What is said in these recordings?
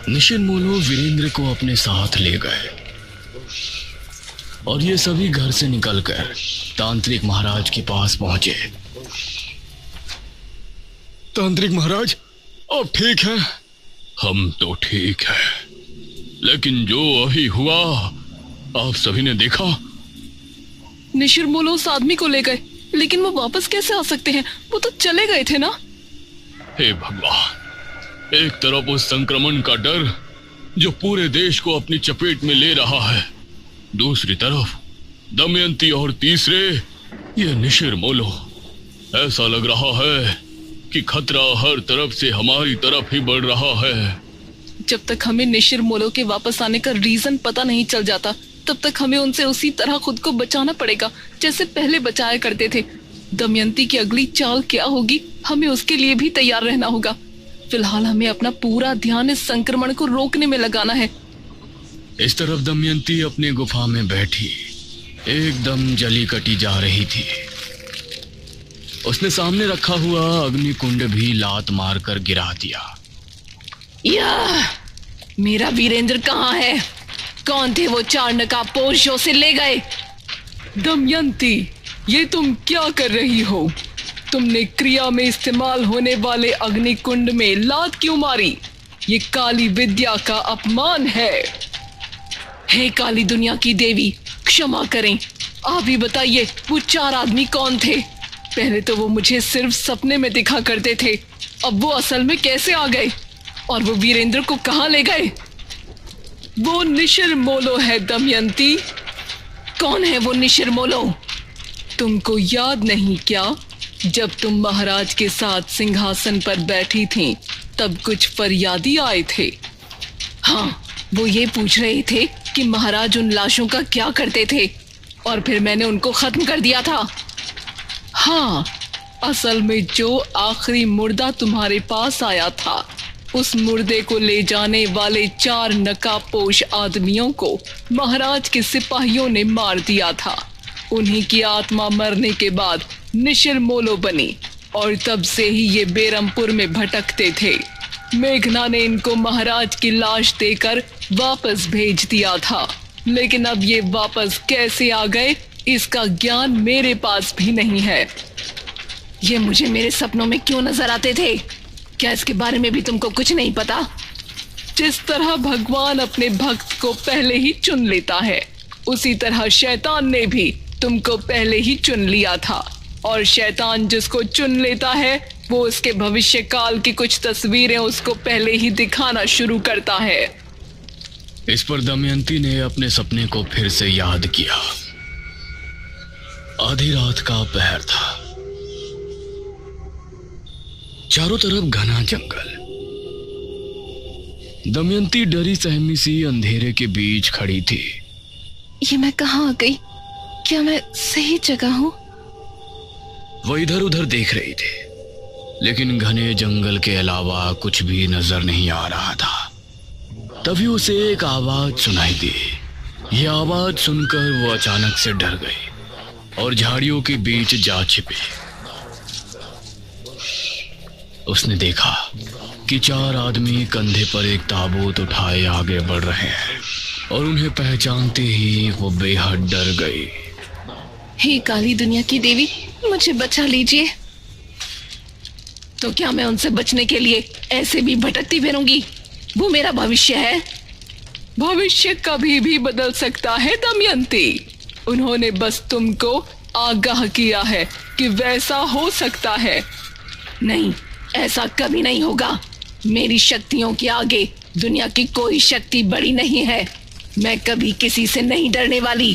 निशिनमोलो वीरेंद्र को अपने साथ ले गए और ये सभी घर से निकलकर तांत्रिक महाराज के पास पहुंचे। तांत्रिक महाराज, आप ठीक हैं? हम तो ठीक हैं, लेकिन जो अभी हुआ आप सभी ने देखा। निशिनमोलो उस आदमी को ले गए, लेकिन वो वापस कैसे आ सकते हैं? वो तो चले गए थे ना। हे भगवान, एक तरफ उस संक्रमण का डर जो पूरे देश को अपनी चपेट में ले रहा है, दूसरी तरफ दमयंती और तीसरे ये निशिनमोलो। ऐसा लग रहा है कि खतरा हर तरफ से हमारी तरफ ही बढ़ रहा है। जब तक हमें निशिनमोलो के वापस आने का रीजन पता नहीं चल जाता, तब तक हमें उनसे उसी तरह खुद को बचाना पड़ेगा जैसे पहले बचाया करते थे। दमयंती की अगली चाल क्या होगी, हमें उसके लिए भी तैयार रहना होगा। फिलहाल हमें अपना पूरा ध्यान इस संक्रमण को रोकने में लगाना है। इस तरफ दमयंती अपनी गुफा में बैठी एकदम जली कटी जा रही थी। उसने सामने रखा हुआ अग्निकुंड भी लात मारकर गिरा दिया। या मेरा वीरेंद्र कहाँ है? कौन थे वो 4 नकाबपोश जो उसे ले गए? दमयंती, ये तुम क्या कर रही हो? तुमने क्रिया में इस्तेमाल होने वाले अग्निकुंड में लात क्यों मारी? ये काली विद्या का अपमान है। हे काली दुनिया की देवी, क्षमा करें। आप ही बताइए, वो 4 आदमी कौन थे? पहले तो वो मुझे सिर्फ सपने में दिखा करते थे, अब वो असल में कैसे आ गए? और वो वीरेंद्र को कहाँ ले गए? वो निशिनमोलो है दमयंती। कौन है वो निशिनमोलो? तुमको याद नहीं क्या, जब तुम महाराज के साथ सिंहासन पर बैठी थीं, तब कुछ फरियादी आए थे। हाँ, वो ये पूछ रहे थे कि महाराज उन लाशों का क्या करते थे, और फिर मैंने उनको खत्म कर दिया था। हाँ, असल में जो आखिरी मुर्दा तुम्हारे पास आया था, उस मुर्दे को ले जाने वाले 4 नकाबपोश आदमियों को महाराज के सिपाहियों ने मार दिया था। उन्हीं की आत्मा मरने के बाद निशिनमोलो बनी और तब से ही ये बेरमपुर में भटकते थे। मेघना ने इनको महाराज की लाश देकर वापस भेज दिया था, लेकिन अब ये वापस कैसे आ गए इसका ज्ञान मेरे पास भी नहीं है। ये मुझे मेरे सपनों में क्यों नजर आते थे? क्या इसके बारे में भी तुमको कुछ नहीं पता? जिस तरह भगवान अपने भक्त को पहले ही चुन लेता है, उसी तरह शैतान ने भी तुमको पहले ही चुन लिया था, और शैतान जिसको चुन लेता है वो उसके भविष्य काल की कुछ तस्वीरें उसको पहले ही दिखाना शुरू करता है। इस पर दमयंती ने अपने सपने को फिर से याद किया। आधी रात का पहर था, चारों तरफ घना जंगल। दमयंती डरी सहमी सी अंधेरे के बीच खड़ी थी। ये मैं कहाँ आ गई? क्या मैं सही जगह हूँ? वो इधर उधर देख रही थी, लेकिन घने जंगल के अलावा कुछ भी नजर नहीं आ रहा था। तभी उसे एक आवाज सुनाई दी। यह आवाज सुनकर वो अचानक से डर गई और झाड़ियों के बीच जा छिपी। उसने देखा कि 4 आदमी कंधे पर एक ताबूत उठाए आगे बढ़ रहे हैं, और उन्हें पहचानते ही वो बेहद डर गई। हे काली दुनिया की देवी, मुझे बचा लीजिए। तो क्या मैं उनसे बचने के लिए ऐसे भी भटकती फिरूंगी? वो मेरा भविष्य है। भविष्य कभी भी बदल सकता है दमयंती। उन्होंने बस तुमको आगाह किया है कि वैसा हो सकता है। नहीं, ऐसा कभी नहीं होगा। मेरी शक्तियों के आगे दुनिया की कोई शक्ति बड़ी नहीं है। मैं कभी किसी से नहीं डरने वाली।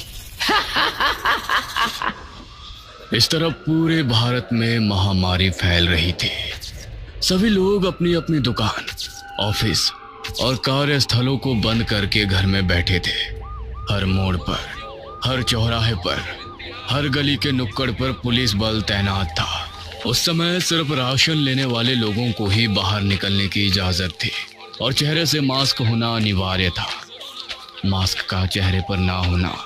इस तरह पूरे भारत में महामारी फैल रही थी। सभी लोग अपनी अपनी दुकान, ऑफिस और कार्यस्थलों को बंद करके घर में बैठे थे। हर मोड़ पर, हर चौराहे पर, हर गली के नुक्कड़ पर पुलिस बल तैनात था। उस समय सिर्फ राशन लेने वाले लोगों को ही बाहर निकलने की इजाजत थी, और चेहरे से मास्क होना अनिवार्य था। मास्क का चेहरे पर ना होना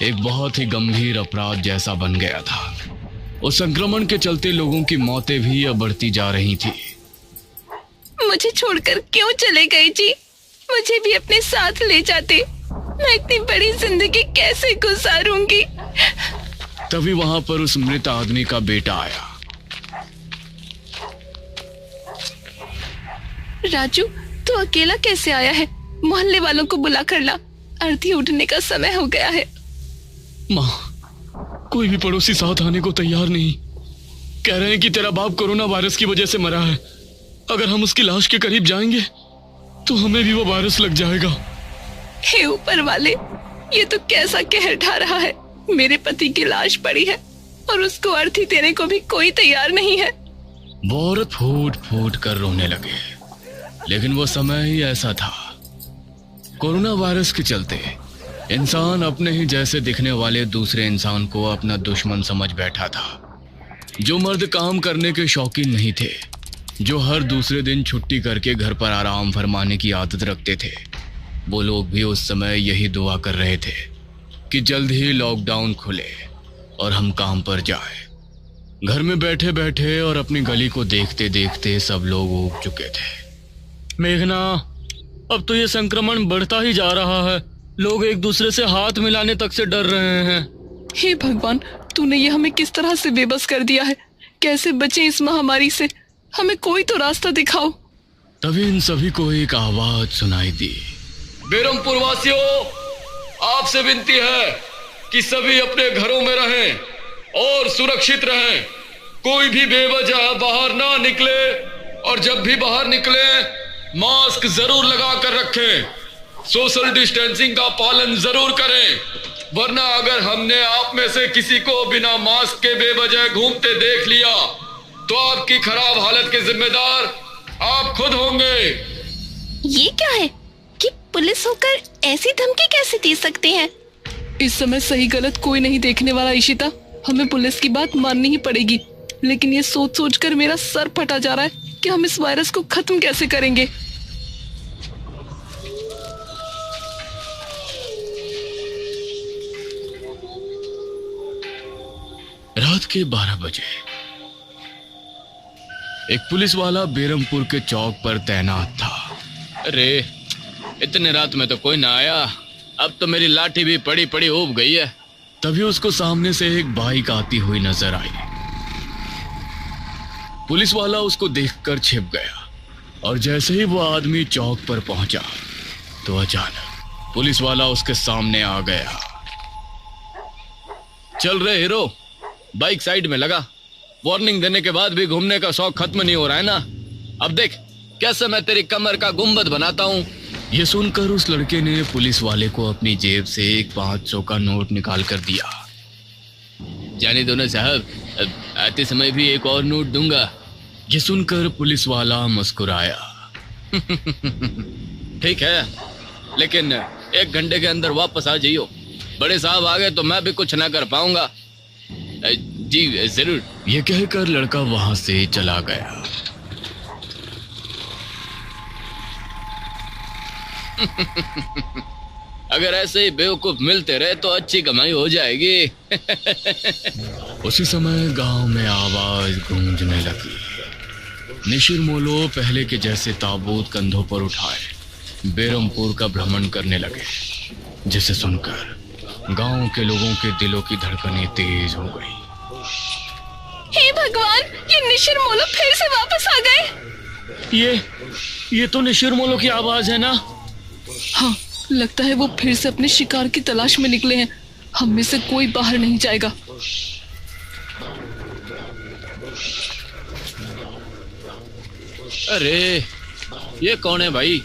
एक बहुत ही गंभीर अपराध जैसा बन गया था। उस संक्रमण के चलते लोगों की मौतें भी अब बढ़ती जा रही थी। मुझे छोड़कर क्यों चले गए जी? मुझे भी अपने साथ ले जाते। मैं इतनी बड़ी जिंदगी कैसे गुजारूंगी। तभी वहां पर उस मृत आदमी का बेटा आया। राजू, तू अकेला कैसे आया है? मोहल्ले वालों को बुला कर ला, अर्थी उठने का समय हो गया है। माँ, कोई भी पड़ोसी साथ आने को तैयार नहीं। कह रहे हैं कि तेरा बाप कोरोना वायरस की वजह से मरा है। अगर हम उसकी लाश के करीब जाएंगे तो हमें भी वो वायरस लग जाएगा। हे ऊपर वाले, ये तो कैसा कहर ढा रहा है। मेरे पति की लाश पड़ी है और उसको अर्थी देने को भी कोई तैयार नहीं है। वो औरत फूट फूट कर रोने लगे। लेकिन वो समय ही ऐसा था। कोरोना वायरस के चलते इंसान अपने ही जैसे दिखने वाले दूसरे इंसान को अपना दुश्मन समझ बैठा था। जो मर्द काम करने के शौकीन नहीं थे, जो हर दूसरे दिन छुट्टी करके घर पर आराम फरमाने की आदत रखते थे, वो लोग भी उस समय यही दुआ कर रहे थे कि जल्द ही लॉकडाउन खुले और हम काम पर जाएं। घर में बैठे बैठे और अपनी गली को देखते देखते सब लोग ऊब चुके थे। मेघना, अब तो ये संक्रमण बढ़ता ही जा रहा है। लोग एक दूसरे से हाथ मिलाने तक से डर रहे हैं। हे भगवान, तूने ये हमें किस तरह से बेबस कर दिया है। कैसे बचे इस महामारी से? हमें कोई तो रास्ता दिखाओ। तभी इन सभी को एक आवाज सुनाई दी। बेरमपुर वासियों, आपसे विनती है कि सभी अपने घरों में रहें और सुरक्षित रहें। कोई भी बेवजह बाहर ना निकले और जब भी बाहर निकले मास्क जरूर लगा कर रखें। सोशल डिस्टेंसिंग का पालन जरूर करें, वरना अगर हमने आप में से किसी को बिना मास्क के बेवजह घूमते देख लिया तो आपकी खराब हालत के जिम्मेदार आप खुद होंगे। ये क्या है कि पुलिस होकर ऐसी धमकी कैसे दे सकते हैं? इस समय सही गलत कोई नहीं देखने वाला इशिता। हमें पुलिस की बात माननी ही पड़ेगी। लेकिन ये सोच सोच कर मेरा सर फटा जा रहा है कि हम इस वायरस को खत्म कैसे करेंगे। रात के 12 बजे एक पुलिस वाला बेरमपुर के चौक पर तैनात था। अरे, इतने रात में तो कोई ना आया। अब तो मेरी लाठी भी पड़ी पड़ी ऊब गई है। तभी उसको सामने से एक बाइक आती हुई नजर आई। पुलिस वाला उसको देखकर छिप गया और जैसे ही वो आदमी चौक पर पहुंचा तो अचानक पुलिस वाला उसके सामने आ गया। चल रहे हीरो, बाइक साइड में लगा। वार्निंग देने के बाद भी घूमने का शौक खत्म नहीं हो रहा है ना। अब देख कैसे मैं तेरी कमर का गुंबद बनाता हूँ। ये सुनकर उस लड़के ने पुलिस वाले को अपनी जेब से एक 500 का नोट निकाल कर दिया। जाने दो ना साहब, आते समय भी एक और नोट दूंगा। ये सुनकर पुलिस वाला मुस्कुराया। ठीक है, लेकिन 1 घंटे के अंदर वापस आ जाइयो। बड़े साहब आ गए तो मैं भी कुछ ना कर पाऊंगा। जी जरूर। ये कहकर लड़का वहां से चला गया। अगर ऐसे ही बेवकूफ मिलते रहे तो अच्छी कमाई हो जाएगी। उसी समय गांव में आवाज गूंजने लगी। निशिर मोलो पहले के जैसे ताबूत कंधों पर उठाए बेरमपुर का भ्रमण करने लगे, जिसे सुनकर गांव के लोगों के दिलों की धड़कनें तेज हो गई। हे भगवान, ये निशिर मोलो फिर से वापस आ गए। ये तो निशिर मोलो की आवाज है ना? हाँ, लगता है वो फिर से अपने शिकार की तलाश में निकले हैं। हम में से कोई बाहर नहीं जाएगा। अरे, ये कौन है भाई,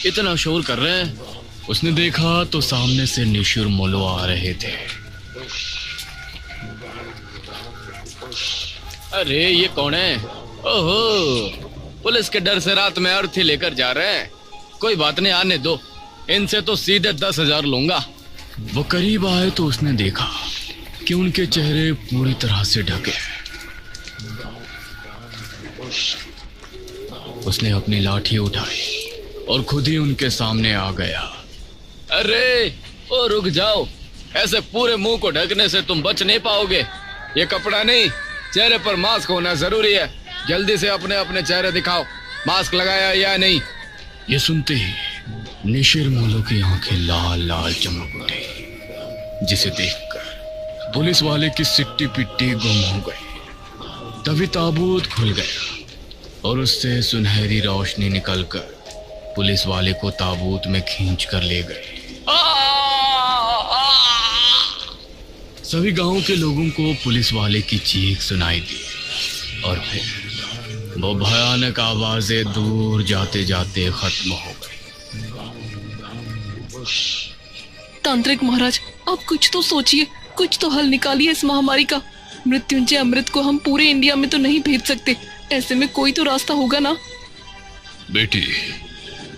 इतना शोर कर रहे हैं? उसने देखा तो सामने से निशिर मोलो आ रहे थे। अरे, ये कौन है? ओहो, पुलिस के डर से रात में अर्थी लेकर जा रहे हैं। कोई बात नहीं, आने दो। इनसे तो सीधे 10,000 लूंगा। वो करीब आए तो उसने देखा कि उनके चेहरे पूरी तरह से ढके हैं। उसने अपनी लाठी उठाई और खुद ही उनके सामने आ गया। अरे, ओ रुक जाओ, ऐसे पूरे मुंह को ढकने से तुम बच नहीं पाओगे। ये कपड़ा नहीं, चेहरे पर मास्क होना जरूरी है। जल्दी से अपने अपने चेहरे दिखाओ, मास्क लगाया या नहीं। ये सुनते ही निशिर मोलो की आंखें लाल लाल चमक उठी, जिसे देखकर पुलिस वाले की सिट्टी पिट्टी गुम हो गई। तभी ताबूत खुल गया और उससे सुनहरी रोशनी निकलकर पुलिस वाले को ताबूत में खींच कर ले गए। सभी गांव के लोगों को पुलिस वाले की चीख सुनाई दी और फिर वो भयानक आवाजें दूर जाते जाते खत्म हो गई। तांत्रिक महाराज, आप कुछ तो सोचिए, कुछ तो हल निकालिए इस महामारी का। मृत्युंजय अमृत को हम पूरे इंडिया में तो नहीं भेज सकते, ऐसे में कोई तो रास्ता होगा ना। बेटी,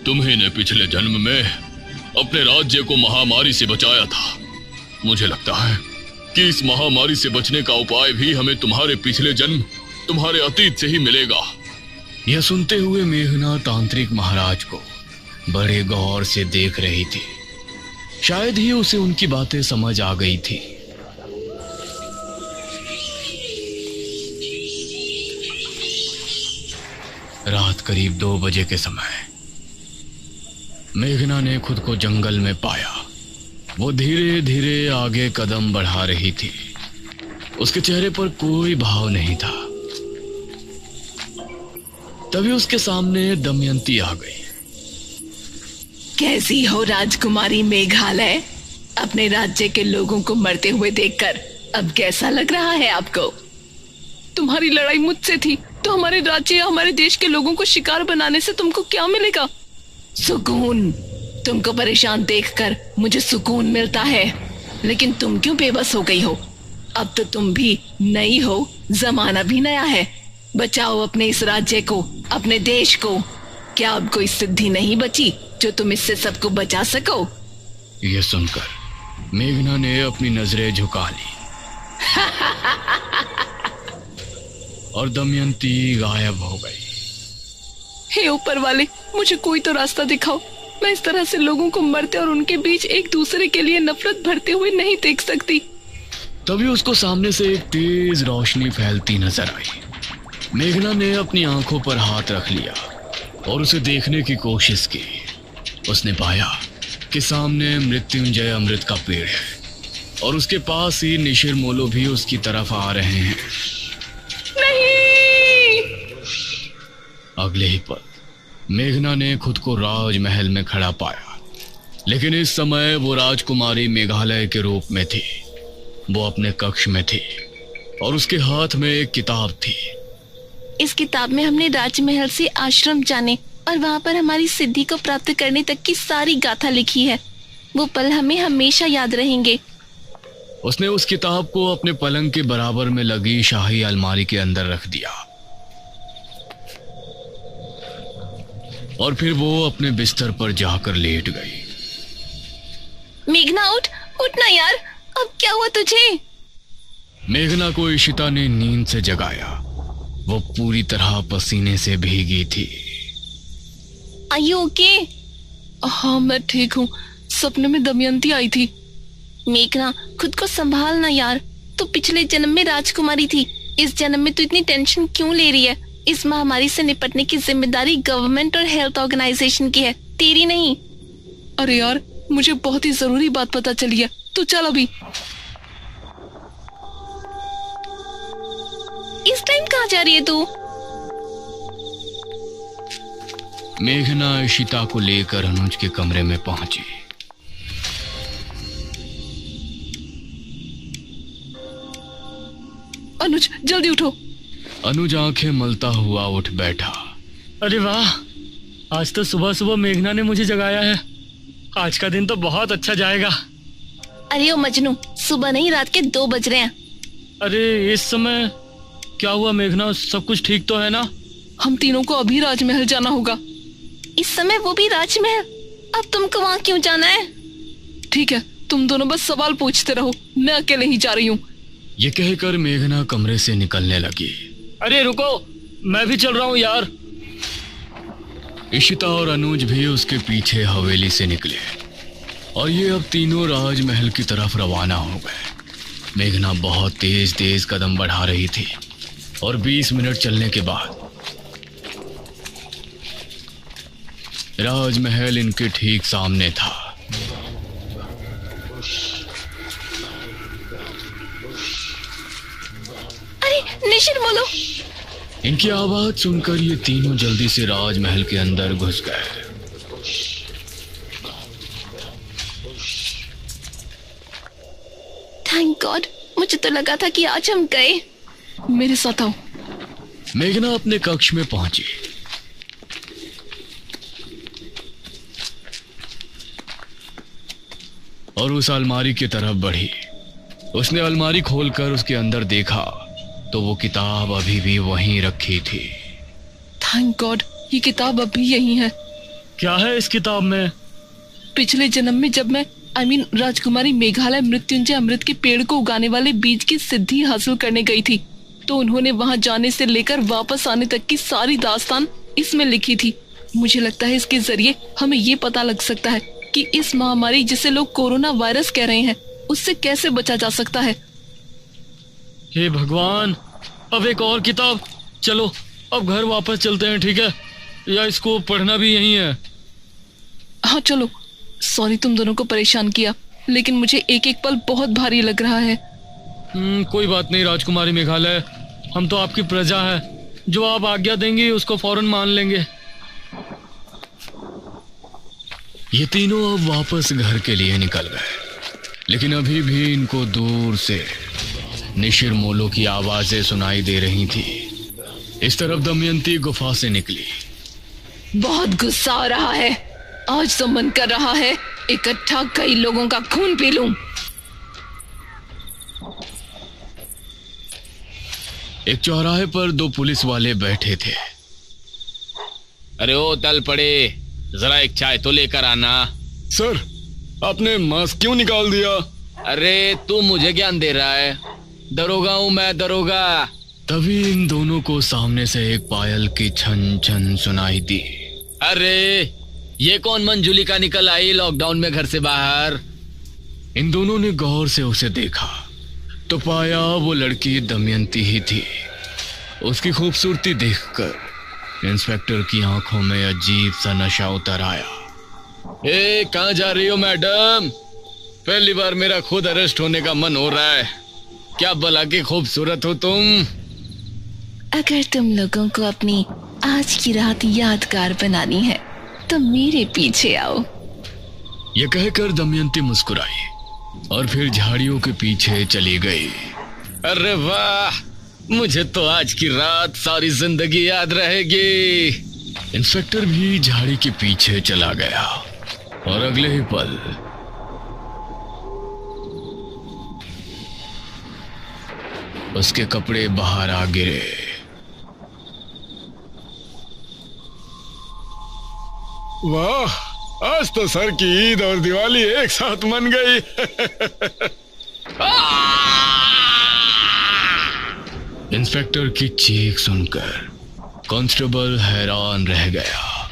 तुम्ही ने पिछले जन्म में अपने राज्य को महामारी से बचाया था। मुझे लगता है कि इस महामारी से बचने का उपाय भी हमें तुम्हारे पिछले जन्म, तुम्हारे अतीत से ही मिलेगा। यह सुनते हुए मेघना तांत्रिक महाराज को बड़े गौर से देख रही थी। शायद ही उसे उनकी बातें समझ आ गई थी। रात करीब 2 बजे के समय मेघना ने खुद को जंगल में पाया। वो धीरे धीरे आगे कदम बढ़ा रही थी। उसके चेहरे पर कोई भाव नहीं था। तभी उसके सामने दमयंती आ गई। कैसी हो राजकुमारी मेघालय? अपने राज्य के लोगों को मरते हुए देखकर अब कैसा लग रहा है आपको? तुम्हारी लड़ाई मुझसे थी तो हमारे राज्य या हमारे देश के लोगों को शिकार बनाने से तुमको क्या मिलेगा? सुकून। तुमको परेशान देखकर मुझे सुकून मिलता है, लेकिन तुम क्यों बेबस हो गई हो? अब तो तुम भी नई हो, जमाना भी नया है। बचाओ अपने इस राज्य को, अपने देश को। क्या अब कोई सिद्धि नहीं बची जो तुम इससे सबको बचा सको? यह सुनकर मेघना ने अपनी नजरें झुका ली और दमयंती गायब हो गई। हे ऊपर वाले, मुझे कोई तो रास्ता दिखाओ। मैं इस तरह से लोगों को मरते और उनके बीच एक दूसरे के लिए नफरत भरते हुए नहीं देख सकती। तभी उसको सामने से एक तेज रोशनी फैलती नजर आई। मेघना ने अपनी आंखों पर हाथ रख लिया और उसे देखने की कोशिश की। उसने पाया कि सामने मृत्युंजय अमृत का पेड़ है और उसके पास ही निशिर मोलो भी उसकी तरफ आ रहे हैं। नहीं! अगले ही पल मेघना ने खुद को राजमहल में खड़ा पाया, लेकिन इस समय वो राजकुमारी मेघालय के रूप में थी। वो अपने कक्ष में थी और उसके हाथ में एक किताब थी। इस किताब में हमने राजमहल से आश्रम जाने और वहाँ पर हमारी सिद्धि को प्राप्त करने तक की सारी गाथा लिखी है। वो पल हमें हमेशा याद रहेंगे। उसने उस किताब को अपने पलंग के बराबर में लगी शाही अलमारी के अंदर रख दिया और फिर वो अपने बिस्तर पर जाकर लेट गई। मेघना, उठ ना यार, अब क्या हुआ तुझे? मेघना को इशिता ने नींद से जगाया। वो पूरी तरह पसीने से भीगी थी। Are you okay? हाँ, मैं ठीक हूँ। सपने में दमयंती आई थी। मेघना, खुद को संभाल ना यार। तो पिछले जन्म में राजकुमारी थी, इस जन्म में तू इतनी टेंशन क्यों ले रही है? इस महामारी से निपटने की जिम्मेदारी गवर्नमेंट और हेल्थ ऑर्गेनाइजेशन की है, तेरी नहीं। अरे यार, मुझे बहुत ही जरूरी बात पता चली है, तू चल अभी। इस टाइम कहाँ जा रही है तू? मेघना इशिता को लेकर अनुज के कमरे में पहुंची। अनुज, जल्दी उठो। अनुज आंखें मलता हुआ उठ बैठा। अरे वाह, आज तो सुबह सुबह मेघना ने मुझे जगाया है। आज का दिन तो बहुत अच्छा जाएगा। अरे ओ मजनू, सुबह नहीं, रात के 2 बज रहे हैं। अरे इस समय क्या हुआ मेघना, सब कुछ ठीक तो है ना? हम तीनों को अभी राजमहल जाना होगा। इस समय वो भी राजमहल? अब तुमको वहाँ क्यों जाना है? ठीक है, तुम दोनों बस सवाल पूछते रहो, मैं अकेले ही जा रही हूँ। ये कहकर मेघना कमरे से निकलने लगी। अरे रुको, मैं भी चल रहा हूँ यार। इशिता और अनुज भी उसके पीछे हवेली से निकले और ये अब तीनों राजमहल की तरफ रवाना हो गए। मेघना बहुत तेज तेज कदम बढ़ा रही थी और 20 मिनट चलने के बाद राजमहल इनके ठीक सामने था। अरे निशिर बोलो। इनकी आवाज सुनकर ये तीनों जल्दी से राजमहल के अंदर घुस गए। थैंक गॉड, मुझे तो लगा था कि आज हम गए। मेरे साथ आओ। मेघना अपने कक्ष में पहुंची। और उस अलमारी की तरफ बढ़ी। उसने अलमारी खोलकर उसके अंदर देखा तो वो किताब अभी भी वहीं रखी थी। थैंक गॉड, ये किताब अभी यहीं है। क्या है इस किताब में? पिछले जन्म में जब मैं राजकुमारी मेघालय मृत्युंजय अमृत के पेड़ को उगाने वाले बीज की सिद्धि हासिल करने गई थी, तो उन्होंने वहां जाने से लेकर वापस आने तक की सारी दास्तान इसमें लिखी थी। मुझे लगता है इसके जरिए हमें ये पता लग सकता है कि इस महामारी जिसे लोग कोरोना वायरस कह रहे हैं, उससे कैसे बचा जा सकता है। हे भगवान, अब एक और किताब। चलो अब घर वापस चलते हैं, ठीक है? या इसको पढ़ना भी यही है? हाँ चलो। सॉरी तुम दोनों को परेशान किया, लेकिन मुझे एक एक पल बहुत भारी लग रहा है। कोई बात नहीं राजकुमारी मेघालय, हम तो आपकी प्रजा है। जो आप आज्ञा देंगी उसको फौरन मान लेंगे। ये तीनों अब वापस घर के लिए निकल गए, लेकिन अभी भी इनको दूर से निशिर मोलो की आवाजें सुनाई दे रही थी। इस तरफ दमयंती गुफा से निकली। बहुत गुस्सा आ रहा है। आज तो मन कर रहा है इकट्ठा कई लोगों का खून पी लूं। एक चौराहे पर दो पुलिस वाले बैठे थे। अरे ओ तल पड़े, जरा एक चाय तो लेकर आना। सर, आपने मास्क क्यों निकाल दिया? अरे तू मुझे ज्ञान दे रहा है? दरोगा हूं मैं, दरोगा। तभी इन दोनों को सामने से एक पायल की छन छन सुनाई दी। अरे ये कौन मंजुलिका निकल आई लॉकडाउन में घर से बाहर? इन दोनों ने गौर से उसे देखा तो पाया वो लड़की दमयंती ही थी। उसकी खूबसूरती देखकर इंस्पेक्टर की आंखों में अजीब सा नशा उतर आया। ए, कहां जा रही हो मैडम? पहली बार मेरा खुद अरेस्ट होने का मन हो रहा है। क्या भला की खूबसूरत हो तुम। अगर तुम लोगों को अपनी आज की रात यादगार बनानी है तो मेरे पीछे आओ। यह कहकर दमयंती मुस्कुराई और फिर झाड़ियों के पीछे चली गई। अरे वाह, मुझे तो आज की रात सारी जिंदगी याद रहेगी। इंस्पेक्टर भी झाड़ी के पीछे चला गया और अगले ही पल उसके कपड़े बाहर आ गिरे। वाह, आज तो सर की ईद और दिवाली एक साथ मन गई। इंस्पेक्टर की चीख सुनकर कांस्टेबल हैरान रह गया।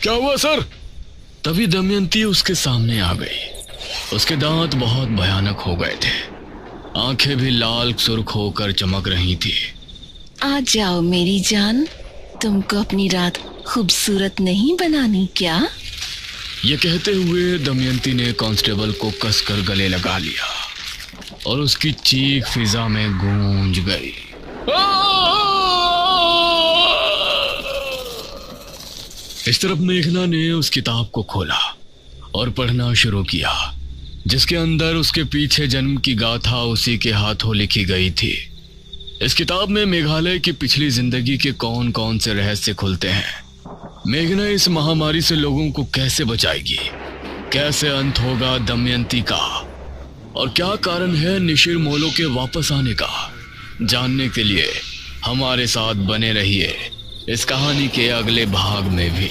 क्या हुआ सर? तभी दमयंती उसके सामने आ गई। उसके दांत बहुत भयानक हो गए थे, आंखें भी लाल सुर्ख होकर चमक रही थी। आ जाओ मेरी जान, तुमको अपनी रात खूबसूरत नहीं बनानी क्या? ये कहते हुए दमयंती ने कांस्टेबल को कसकर गले लगा लिया और उसकी चीख फिजा में गूंज गई। इस तरफ मेघना ने उस किताब को खोला और पढ़ना शुरू किया, जिसके अंदर उसके पीछे जन्म की गाथा उसी के हाथों लिखी गई थी। इस किताब में मेघालय की पिछली जिंदगी के कौन कौन से रहस्य खुलते हैं। मेघना इस महामारी से लोगों को कैसे बचाएगी, कैसे अंत होगा दमयंती का, और क्या कारण है निशिर मोलो के वापस आने का। जानने के लिए हमारे साथ बने रहिए इस कहानी के अगले भाग में भी।